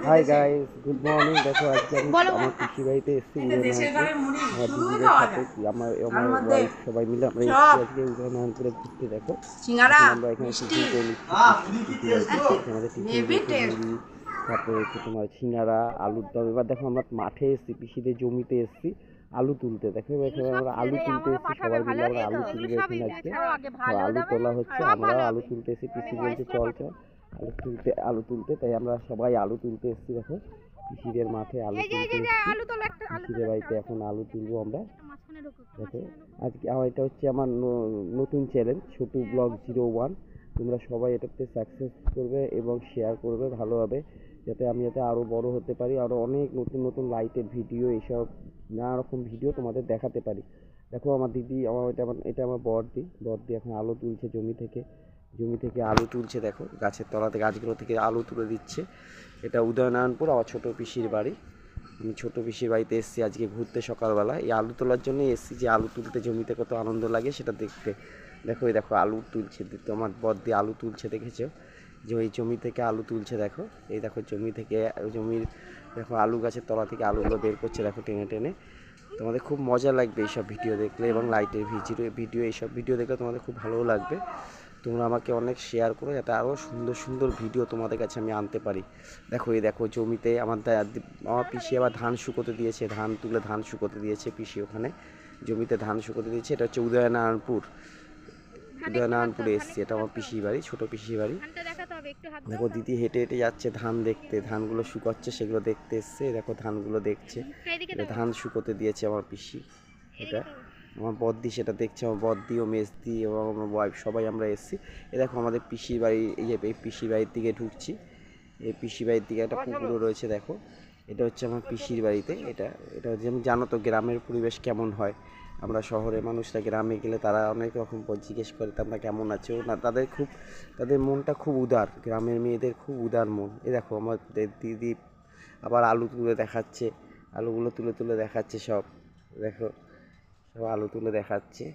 Hi guys, good morning. দেখো আজকে আমি আমার পিসি বাড়িতে এসেছি আমার দিদিদের সাথে আমার ওয়াইফ সবাই মিলে আমরা এসেছি আজকে উদয়নারায়ণপুরে ঘুরতে। দেখো আমরা এখানে টিফিন করে নিচ্ছি আমাদের টিফিন মুড়ি, তারপরে হচ্ছে তোমার সিঙ্গারা, আলুর দম। এবার দেখো আমরা মাঠে এসেছি, পিসিদের জমিতে এসেছি আলু তুলতে। দেখো এখানে আমরা আলু তুলতে এসেছি, সবাই মিলে আমরা আলু তুলবো এখানে আজকে। আলু তোলা হচ্ছে, আমরাও আলু তুলতে এসেছি। পিসি বলছে চল চল আলু তুলতে, তাই আমরা সবাই আলু তুলতে এসেছি। দেখো পিসিদের মাঠে আলু তুলতে এসেছি, পিসিদের বাড়িতে এখন আলু তুলবো আমরা। দেখো আজকে এটা হচ্ছে আমার নতুন চ্যানেল ছোটু ব্লগ 01। তোমরা সবাই এটাতে সাকসেস করবে এবং শেয়ার করবে ভালোভাবে, যাতে আমি আরও বড় হতে পারি, আরও অনেক নতুন নতুন লাইটের ভিডিও, এইসব নানা রকম ভিডিও তোমাদের দেখাতে পারি। দেখো আমার দিদি, এটা আমার বড়দি এখন আলু তুলছে জমি থেকে আলু তুলছে। দেখো গাছের তলাতে গাছগুলো থেকে আলু তুলে দিচ্ছে। এটা উদয়নারায়ণপুর আমার ছোটো পিসির বাড়ি। আমি ছোটো পিসির বাড়িতে এসেছি আজকে ঘুরতে সকালবেলা। এই আলু তোলার জন্য এসেছি, যে আলু তুলতে জমিতে কত আনন্দ লাগে সেটা দেখতে। দেখো এই দেখো আলু তুলছে, আমার বড়দি আলু তুলছে, দেখেছো যে ওই জমি থেকে আলু তুলছে। দেখো এই দেখো জমির দেখো আলু গাছের তলা থেকে আলুগুলো বের করছে, দেখো টেনে টেনে। তোমাদের খুব মজা লাগবে এইসব ভিডিও দেখলে, এবং লাইটের ভিডিও এইসব ভিডিও দেখলে তোমাদের খুব ভালোও লাগবে। তোমরা আমাকে অনেক শেয়ার করো, যাতে আরও সুন্দর সুন্দর ভিডিও তোমাদের কাছে আমি আনতে পারি। দেখো জমিতে আমার পিসি আবার ধান শুকোতে দিয়েছে, ধান শুকোতে দিয়েছে পিসি ওখানে জমিতে ধান শুকোতে দিয়েছে। এটা হচ্ছে উদয়নারায়ণপুরে এসেছি, এটা আমার পিসির বাড়ি, ছোটো পিসির বাড়ি। দেখো দিদি হেঁটে হেঁটে যাচ্ছে ধান দেখতে, ধানগুলো শুকাচ্ছে সেগুলো দেখতে এসছে। দেখো ধানগুলো দেখছে, ধান শুকোতে দিয়েছে আমার পিসি। এটা আমার বড়দি সেটা দেখছে, আমার বড়দি ও মেজদি এবং আমার ওয়াইফ সবাই আমরা এসেছি। দেখো আমাদের পিসির বাড়ি, এই পিসির বাড়ির দিকে ঢুকছি। এই পিসির বাড়ির দিকে একটা পুকুরও রয়েছে। দেখো এটা হচ্ছে আমার পিসির বাড়িতে। এটা যেমন জানো তো গ্রামের পরিবেশ কেমন হয়। আমরা শহরের মানুষরা গ্রামে গেলে তারা অনেক রকম জিজ্ঞেস করে তোমরা কেমন আছো না, তাদের মনটা খুব উদার, গ্রামের মেয়েদের খুব উদার মন। দেখো আমাদের দিদি আবার আলু তুলে দেখাচ্ছে, আলুগুলো তুলে তুলে দেখাচ্ছে সব। দেখো সব আলু তুলে দেখাচ্ছে।